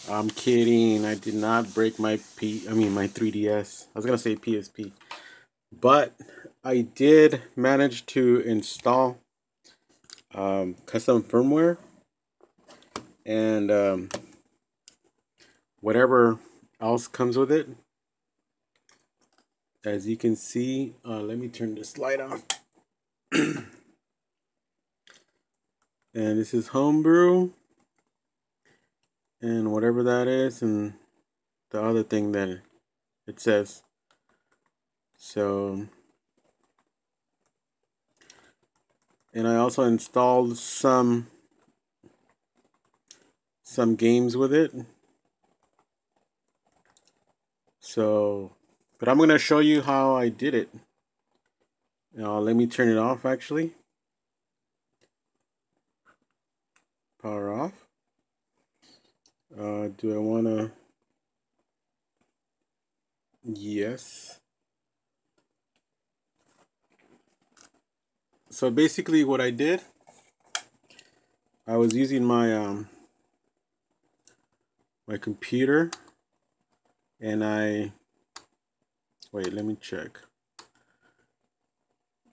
I'm kidding. I did not break my my 3DS. I was gonna say PSP, but I did manage to install custom firmware and whatever else comes with it. As you can see, let me turn this light off. And this is homebrew and whatever that is, and the other thing that it says. So, and I also installed some games with it. So, but I'm gonna show you how I did it. Now, let me turn it off actually. Power off. Do I wanna? Yes. So basically what I did, I was using my my computer and wait, let me check.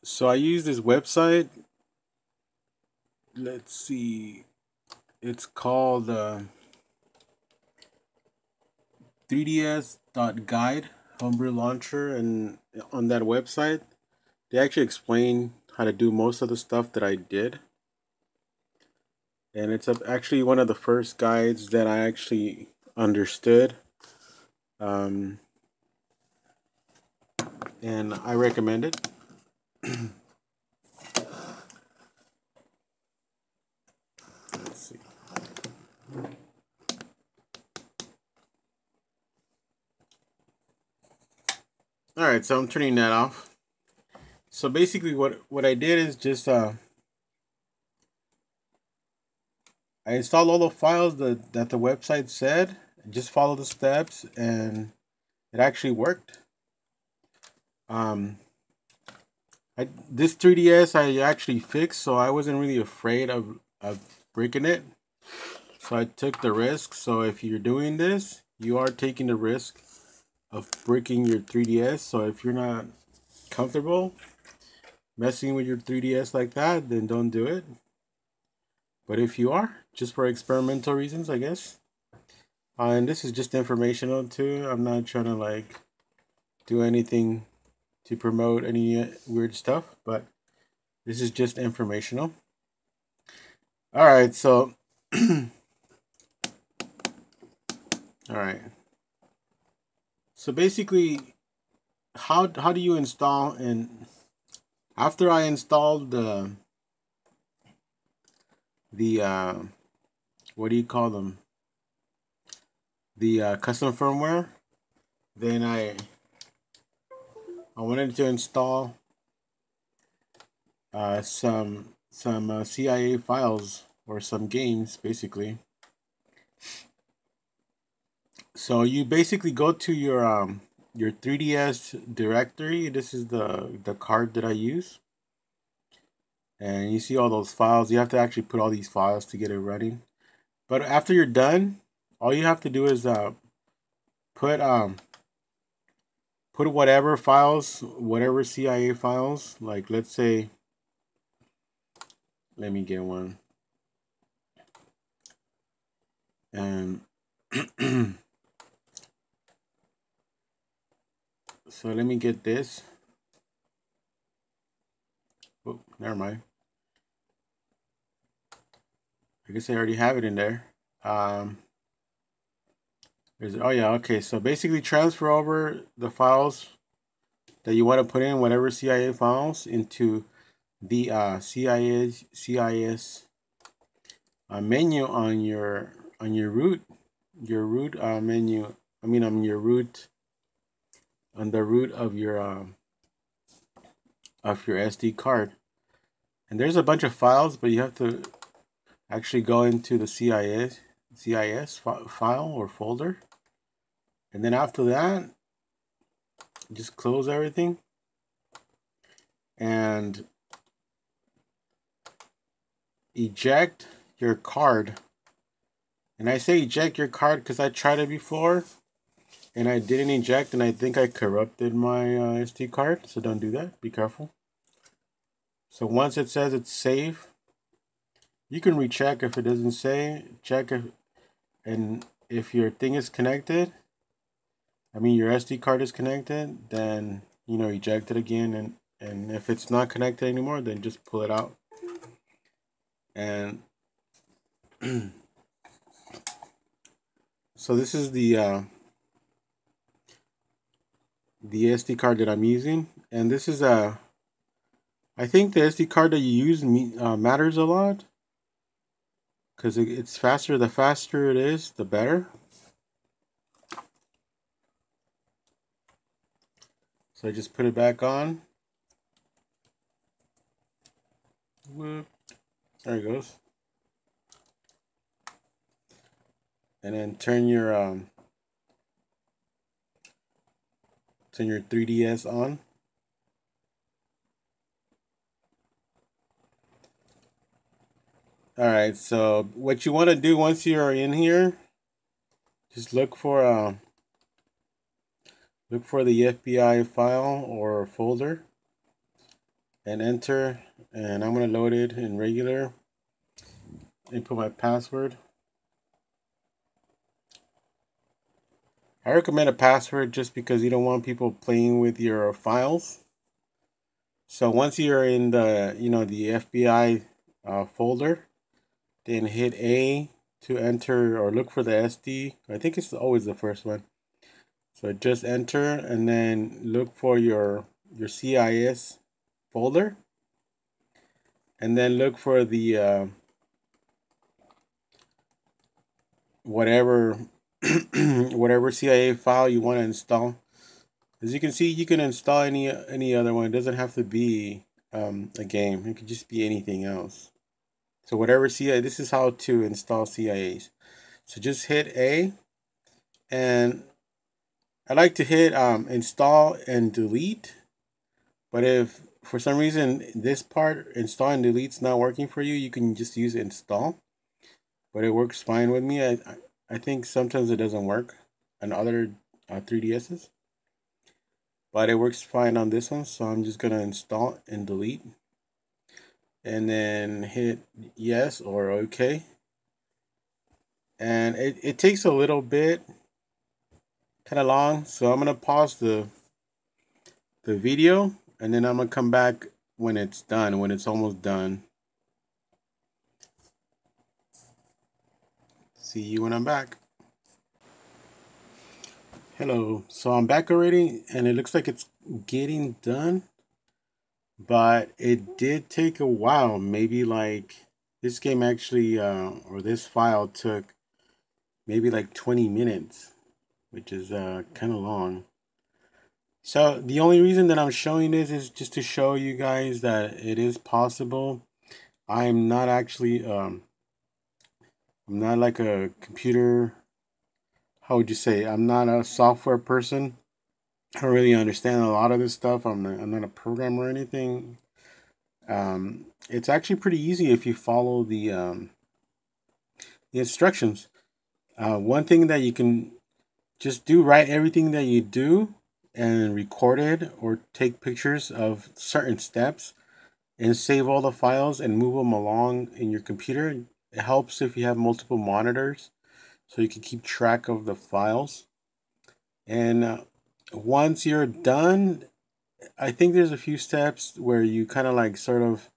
So I used this website. Let's see. It's called 3ds.guide homebrew launcher, and on that website they actually explain how to do most of the stuff that I did. And it's actually one of the first guides that I actually understood. Um, and I recommend it. Let's see. Alright, so I'm turning that off. So basically what I did is just I installed all the files that the website said. Just follow the steps and it actually worked. This 3DS I actually fixed, so I wasn't really afraid of breaking it. So I took the risk. So if you're doing this, you are taking the risk of breaking your 3DS. So if you're not comfortable messing with your 3DS like that, then don't do it. But if you are, just for experimental reasons, I guess. And this is just informational too. I'm not trying to like do anything to promote any weird stuff, but this is just informational. All right, so all right. So basically, how do you install? And after I installed the what do you call them? The custom firmware, then I wanted to install some CIA files or some games basically. So you basically go to your 3DS directory. This is the card that I use. And you see all those files. You have to actually put all these files to get it running. But after you're done, all you have to do is put whatever files, whatever CIA files, like let's say, let me get one. And so let me get this. Oh, never mind. I guess I already have it in there. Oh yeah, okay. So basically transfer over the files that you want to put in, whatever CIA files, into the CIS menu on your root menu. I mean on your root, on the root of your SD card. And there's a bunch of files, but you have to actually go into the CIS file or folder. And then after that, just close everything and eject your card. And I say eject your card because I tried it before and I didn't eject, and I think I corrupted my SD card. So don't do that. Be careful. So once it says it's safe, you can recheck. If it doesn't say, check if, and if your thing is connected, I mean your SD card is connected, then you know eject it again, and if it's not connected anymore, then just pull it out. And so this is the SD card that I'm using, and this is I think the SD card that you use matters a lot because it's faster. The faster it is, the better. So I just put it back on. Whoop. There it goes. And then turn your 3DS on. All right. So what you want to do once you are in here, just look for the FBI file or folder and enter. And I'm gonna load it in regular. Input my password. I recommend a password just because you don't want people playing with your files. So once you're in the the FBI folder, then hit A to enter or look for the SD. I think it's always the first one. So just enter and then look for your CIS folder, and then look for the whatever whatever CIA file you want to install. As you can see, you can install any other one. It doesn't have to be a game. It could just be anything else. So whatever CIA, this is how to install CIAs. So just hit A, and I like to hit install and delete. But if for some reason this part, install and delete's not working for you, you can just use install. But it works fine with me. I think sometimes it doesn't work on other 3DSs. But it works fine on this one, so I'm just gonna install and delete, and then hit yes or okay. And it takes a little bit, kind of long, so I'm gonna pause the video, and then I'm gonna come back when it's done, when it's almost done. See you when I'm back. Hello. So I'm back already, and it looks like it's getting done, but it did take a while. Maybe like this game actually, or this file took maybe like 20 minutes, which is kind of long. So the only reason that I'm showing this is just to show you guys that it is possible. I'm not actually, I'm not like a computer, how would you say? I'm not a software person. I don't really understand a lot of this stuff. I'm not a programmer or anything. It's actually pretty easy if you follow the instructions. One thing that you can just do, write everything that you do and record it or take pictures of certain steps and save all the files and move them along in your computer. It helps if you have multiple monitors so you can keep track of the files. And once you're done, I think there's a few steps where you kind of like sort of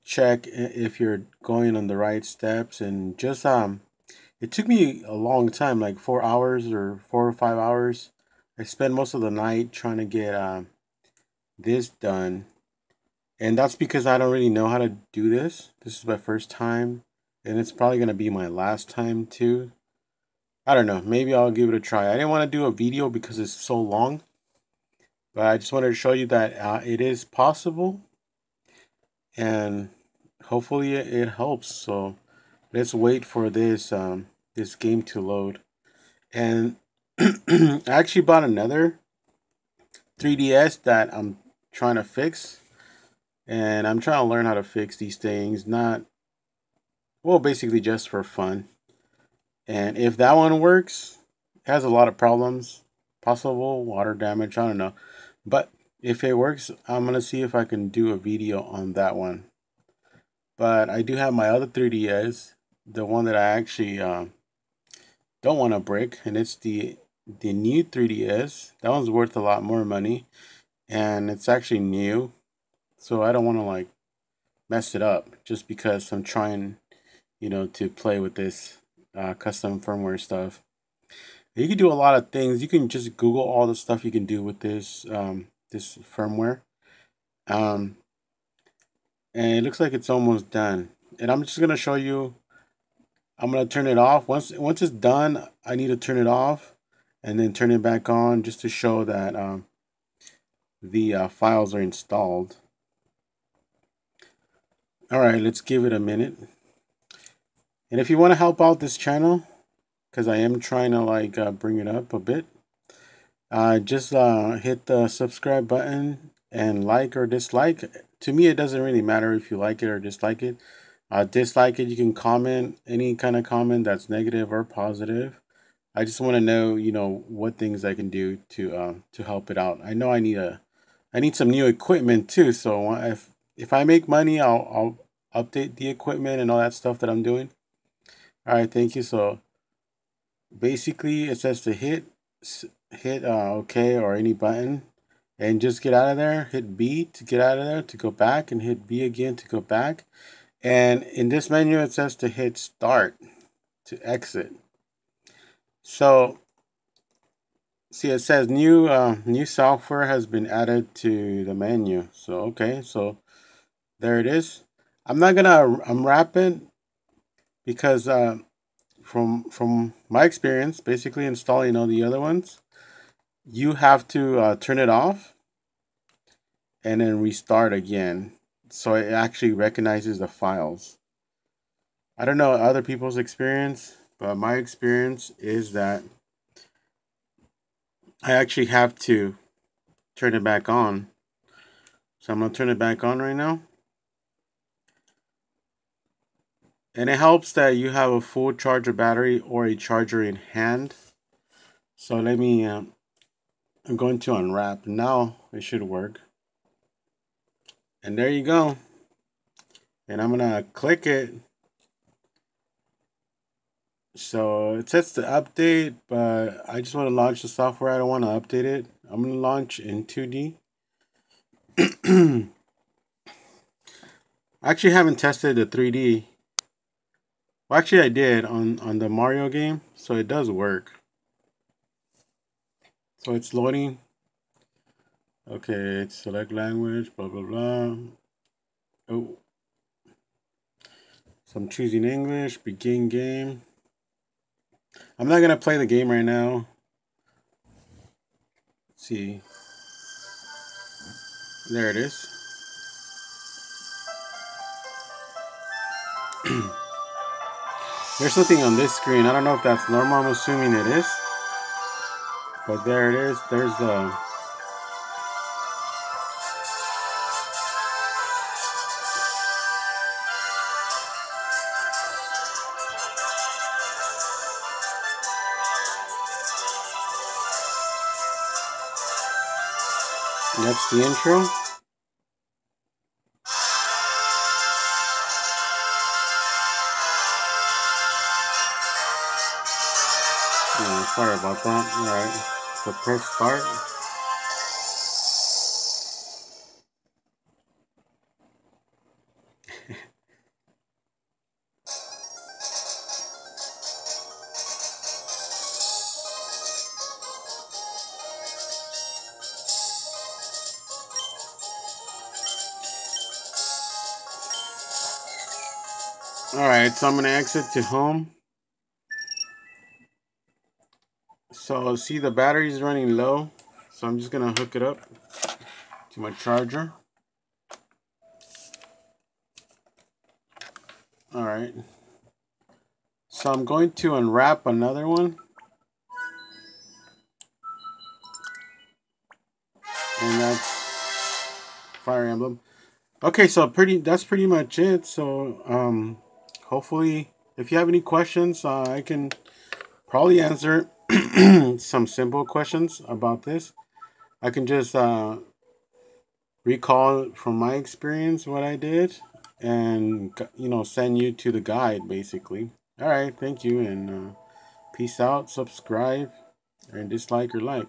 check if you're going on the right steps, and just it took me a long time, like 4 hours or 4 or 5 hours. I spent most of the night trying to get this done, and that's because I don't really know how to do this. This is my first time, and it's probably gonna be my last time too. I don't know, maybe I'll give it a try. I didn't want to do a video because it's so long, but I just wanted to show you that it is possible, and hopefully it helps. So let's wait for this game to load. And I actually bought another 3DS that I'm trying to fix, and I'm trying to learn how to fix these things. Not, well, basically just for fun. And if that one works, it has a lot of problems, possible water damage, I don't know. But if it works, I'm gonna see if I can do a video on that one. But I do have my other 3DS, the one that I actually don't want to break, and it's the new 3DS. That one's worth a lot more money, and it's actually new, so I don't want to like mess it up just because I'm trying, to play with this custom firmware stuff. You can do a lot of things. You can just Google all the stuff you can do with this firmware. Um, and it looks like it's almost done. And I'm just gonna show you. I'm gonna turn it off. Once it's done, I need to turn it off and then turn it back on just to show that the files are installed. All right, let's give it a minute. And if you want to help out this channel, because I am trying to like bring it up a bit, just hit the subscribe button and like or dislike. To me, it doesn't really matter if you like it or dislike it. Dislike it, you can comment any kind of comment that's negative or positive. I just want to know, what things I can do to help it out. I know I need some new equipment too. So if I make money, I'll update the equipment and all that stuff that I'm doing. All right, thank you. So basically, it says to hit OK or any button, and just get out of there. Hit B to get out of there to go back, and hit B again to go back. And in this menu, it says to hit Start to exit. So see, it says new software has been added to the menu. So okay, so there it is. I'm not gonna unwrap it because from my experience, basically installing all the other ones, you have to turn it off and then restart again, so it actually recognizes the files. I don't know other people's experience, but my experience is that I actually have to turn it back on. So I'm going to turn it back on right now. And it helps that you have a full charger battery or a charger in hand. So let me, I'm going to unwrap. Now it should work. And there you go. And I'm going to click it. So it says to update, but I just want to launch the software. I don't want to update it. I'm going to launch in 2D. I actually haven't tested the 3D. Well, actually I did on the Mario game, so it does work. So it's loading. Okay, select language, blah blah blah. Oh, so I'm choosing English, begin game. I'm not gonna play the game right now. Let's see. There it is. There's something on this screen. I don't know if that's normal. I'm assuming it is. But there it is. There's the... That's the intro. Sorry about that. Alright. So press start. Alright, so I'm going to exit to home. So see, the battery is running low. So I'm just going to hook it up to my charger. Alright. So I'm going to unwrap another one. And that's Fire Emblem. Okay, so that's pretty much it. So hopefully if you have any questions, I can probably answer some simple questions about this. I can just recall from my experience what I did, and send you to the guide basically. All right, thank you, and peace out. Subscribe and dislike or like.